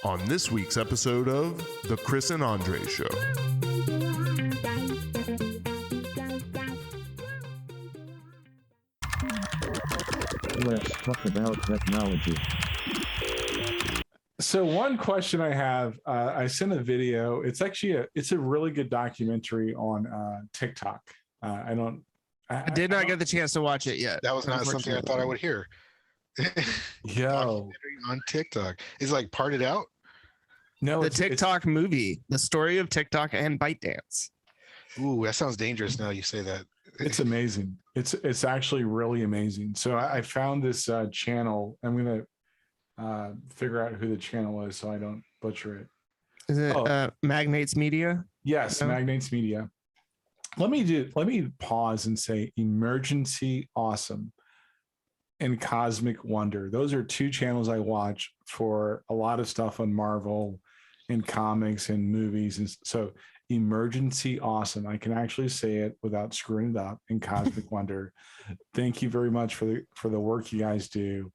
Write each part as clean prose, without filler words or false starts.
on this week's episode of The Chris and Andre Show. Let's talk about technology. So one question I have, I sent a video. It's actually a really good documentary on TikTok. I did not get the chance to watch it yet. That was not something I thought I would hear. Yo, on TikTok, is like parted out. No, The TikTok movie, the story of TikTok and ByteDance. Ooh, that sounds dangerous. Now you say that. It's amazing. It's actually really amazing. So I found this channel. I'm gonna figure out who the channel is so I don't butcher it. Is it Magnates Media? Yes, No? Magnates Media. Let me pause and say Emergency Awesome and Cosmic Wonder. Those are two channels I watch for a lot of stuff on Marvel and comics and movies. And so Emergency Awesome, I can actually say it without screwing it up, and Cosmic Wonder. Thank you very much for the work you guys do.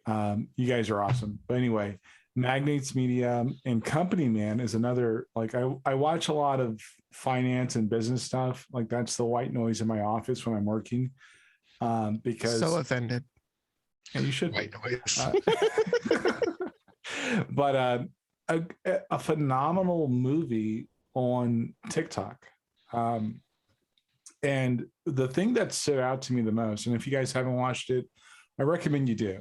You guys are awesome. But anyway, Magnates Media and Company Man is another, like I watch a lot of finance and business stuff. Like that's the white noise in my office when I'm working. Because So offended. yeah, you should White noise. but a phenomenal movie on TikTok. And the thing that stood out to me the most, and if you guys haven't watched it, I recommend you do.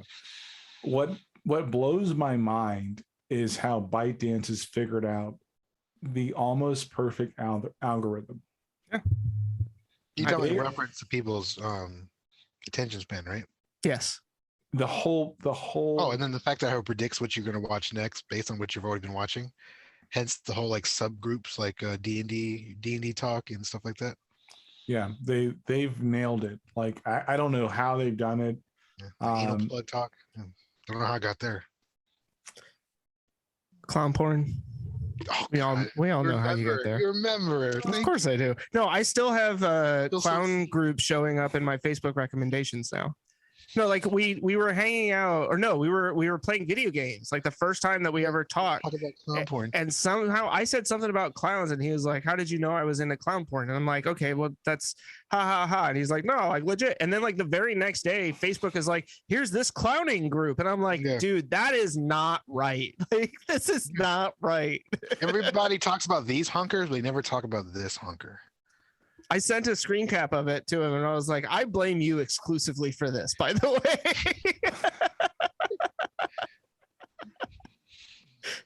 What blows my mind is how ByteDance has figured out the almost perfect algorithm. Yeah. You tell me reference to people's attention span, right? Yes. The whole. Oh, and then the fact that how it predicts what you're going to watch next based on what you've already been watching. Hence the whole like subgroups like D&D talk and stuff like that. Yeah, they've nailed it. Like I don't know how they've done it. Yeah, anal plug talk. I don't know how I got there. Clown porn. Oh, We all know how you get there. You remember. Of course I do. No, I still have Still clown groups showing up in my Facebook recommendations now. No, like we were hanging out, or no, we were playing video games. Like the first time that we ever talked, Talk about clown porn. and somehow I said something about clowns, and he was like, "How did you know I was into clown porn?" And I'm like, "Okay, well that's ha ha ha." And he's like, "No, like legit." And then like the very next day, Facebook is like, "Here's this clowning group," and I'm like, Yeah. "Dude, that is not right. Like this is not right." Everybody talks about these hunkers, but they never talk about this hunker. I sent a screen cap of it to him, and I was like, "I blame you exclusively for this." By the way.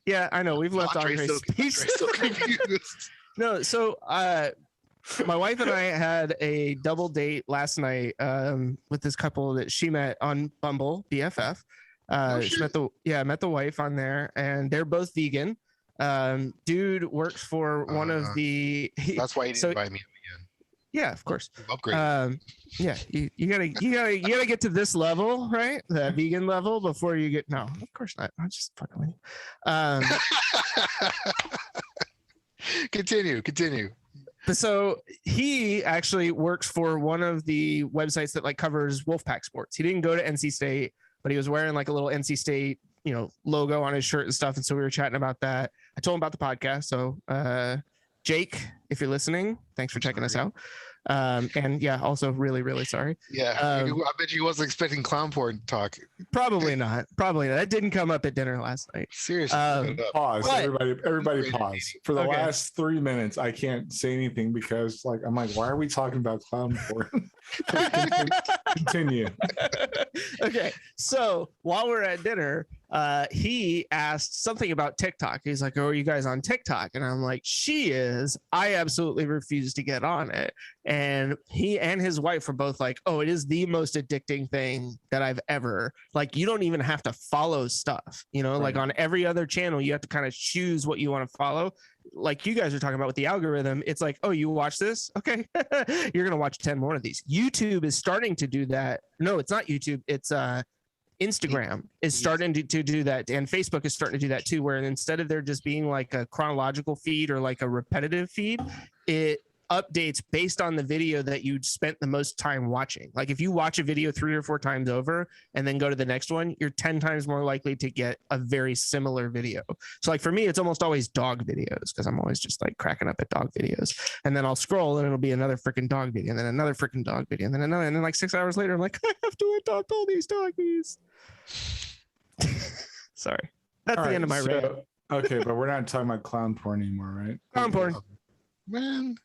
Yeah, I know we've left Andre's speech. Andre's so confused. No, so my wife and I had a double date last night with this couple that she met on Bumble BFF. She met the wife on there, and they're both vegan. Dude works for one of the. That's why he didn't invite me again. Yeah, of course. Upgrade. Yeah, you gotta get to this level, right? The vegan level before you get. No, of course not. I'm just fucking with you. Continue. But so he actually works for one of the websites that like covers Wolfpack sports. He didn't go to NC State, but he was wearing like a little NC State, logo on his shirt and stuff. And so we were chatting about that. I told him about the podcast. So Jake, if you're listening, thanks for checking us out. And yeah, also really, really sorry. Yeah, I bet you wasn't expecting clown porn talk. Probably not. That didn't come up at dinner last night. Seriously. Pause. But- Everybody pause. For the Okay. last 3 minutes, I can't say anything because I'm like, why are we talking about clown porn? Continue. Okay, so while we're at dinner, he asked something about TikTok. He's like, "Oh, are you guys on TikTok?" And I'm like, "She is." I absolutely refuse to get on it. And he and his wife are both like, "Oh, it is the most addicting thing that I've ever." Like, you don't even have to follow stuff, like on every other channel, you have to kind of choose what you want to follow. Like you guys are talking about with the algorithm, it's like, oh, you watch this? Okay. You're going to watch 10 more of these. YouTube is starting to do that. No, it's not YouTube. It's Instagram is starting to do that. And Facebook is starting to do that too, where instead of there just being like a chronological feed or like a repetitive feed, it updates based on the video that you spent the most time watching. Like if you watch a video 3 or 4 times over and then go to the next one, you're 10 times more likely to get a very similar video. So like for me, it's almost always dog videos because I'm always just like cracking up at dog videos. And then I'll scroll and it'll be another freaking dog video and then another freaking dog video and then another. And then like 6 hours later, I'm like, I have to adopt all these doggies. Sorry. That's All the right, end of my rant. Okay, but we're not talking about clown porn anymore, right? Clown porn. Man,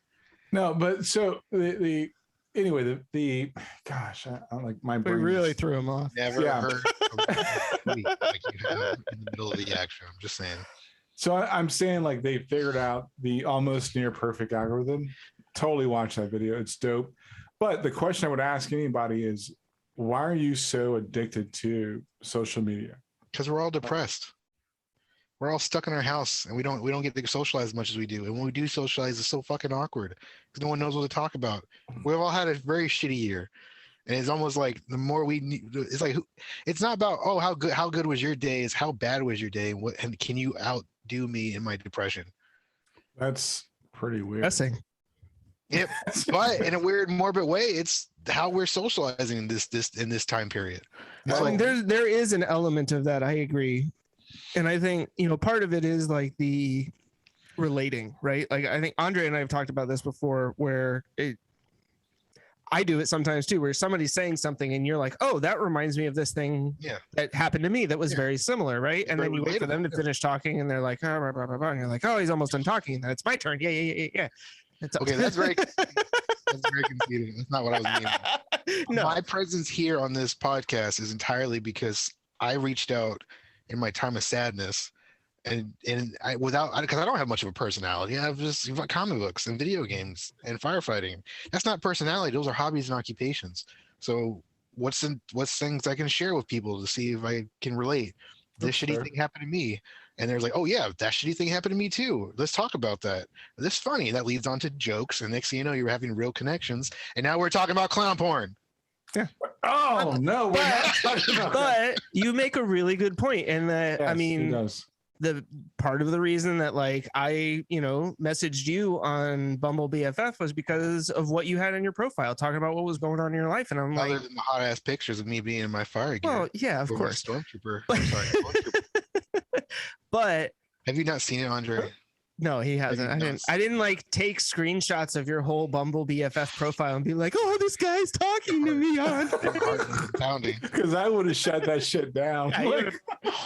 No, but so the anyway, the gosh, I'm like my We brain really just- threw him off. never Yeah. heard of a tweet like you have in the middle of the action. I'm just saying. So I'm saying like they figured out the almost near perfect algorithm. Totally watch that video. It's dope. But the question I would ask anybody is, why are you so addicted to social media? Because we're all depressed. We're all stuck in our house and we don't get to socialize as much as we do. And when we do socialize, it's so fucking awkward because no one knows what to talk about. We've all had a very shitty year. And it's almost like the more we need, it's like, it's not about, oh, how good was your day? It's how bad was your day? And can you outdo me in my depression? That's pretty weird. Pressing. Yep. But in a weird, morbid way, it's how we're socializing in this time period. I mean, there is an element of that. I agree. And I think, part of it is like the relating, right? Like I think Andre and I have talked about this before where I do it sometimes too, where somebody's saying something and you're like, oh, that reminds me of this thing that happened to me that was very similar, right? And then you wait for them to finish talking and they're like, oh, blah, blah, blah, blah. And you're like, oh, he's almost done talking. And then it's my turn. Yeah. Okay, that's very conceited. That's not what I was meaning. No. My presence here on this podcast is entirely because I reached out in my time of sadness and I because I don't have much of a personality. I have just comic books and video games and firefighting. That's not personality. Those are hobbies and occupations. So what's things I can share with people to see if I can relate? This shitty thing happened to me. And there's like, oh yeah, that shitty thing happened to me too. Let's talk about that. This is funny. That leads on to jokes. And next thing you know, you're having real connections. And now we're talking about clown porn. Oh no, we're not talking about that. But you make a really good point. And that, Yes, I he mean, does. the part of the reason that like I, messaged you on Bumble BFF was because of what you had in your profile, talking about what was going on in your life. And I'm Other like, than the hot ass pictures of me being in my fire gear. well, yeah, of with my course. Stormtrooper. I'm sorry, Stormtrooper. But Have you not seen it, Andre? no, he hasn't. you I didn't like take screenshots of your whole Bumble BFF profile and be like, oh, this guy's talking to me on. Pounding. Because I would have shut that shit down. Yeah, Like,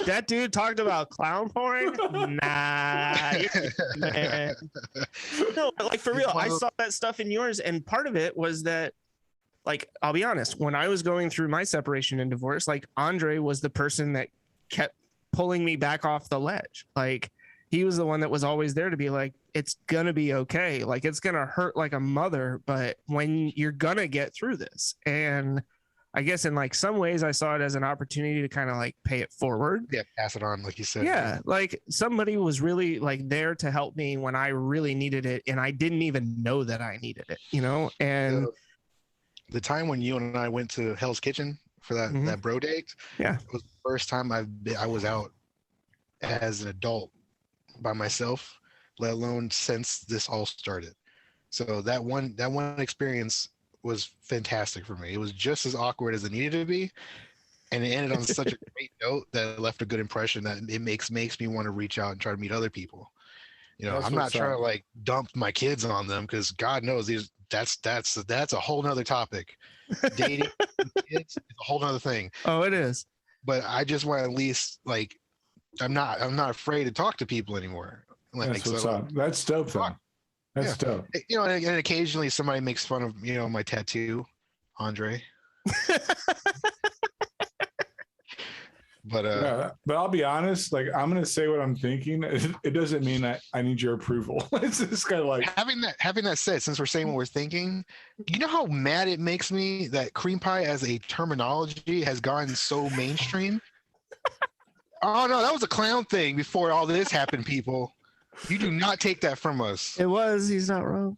that dude talked about clown porn. Nah, man. No, but like for real, I saw that stuff in yours, and part of it was that, like, I'll be honest, when I was going through my separation and divorce, like Andre was the person that kept pulling me back off the ledge. Like he was the one that was always there to be like, it's gonna be okay. Like it's gonna hurt like a mother, but when you're gonna get through this. And I guess in like some ways I saw it as an opportunity to kind of like pay it forward. Yeah, pass it on, like you said. Yeah, like somebody was really like there to help me when I really needed it, and I didn't even know that I needed it, And The time when you and I went to Hell's Kitchen for that bro date, Yeah. it was the first time I was out as an adult by myself, let alone since this all started. So that one experience was fantastic for me. It was just as awkward as it needed to be, and it ended on such a great note that it left a good impression that it makes me want to reach out and try to meet other people. That's I'm not what's trying up. to like dump my kids on them because God knows that's a whole nother topic. Dating kids is a whole nother thing. Oh, it is. But I just want to at least like I'm not afraid to talk to people anymore. Like, That's what's so, up. That's dope though. That's dope. and occasionally somebody makes fun of my tattoo, Andre. But Yeah, but I'll be honest, like I'm gonna say what I'm thinking. It doesn't mean that I need your approval. It's just kind of like having that said, since we're saying what we're thinking, you know how mad it makes me that cream pie as a terminology has gone so mainstream? Oh no, that was a clown thing before all this happened, people. You do not take that from us. It was. He's not wrong.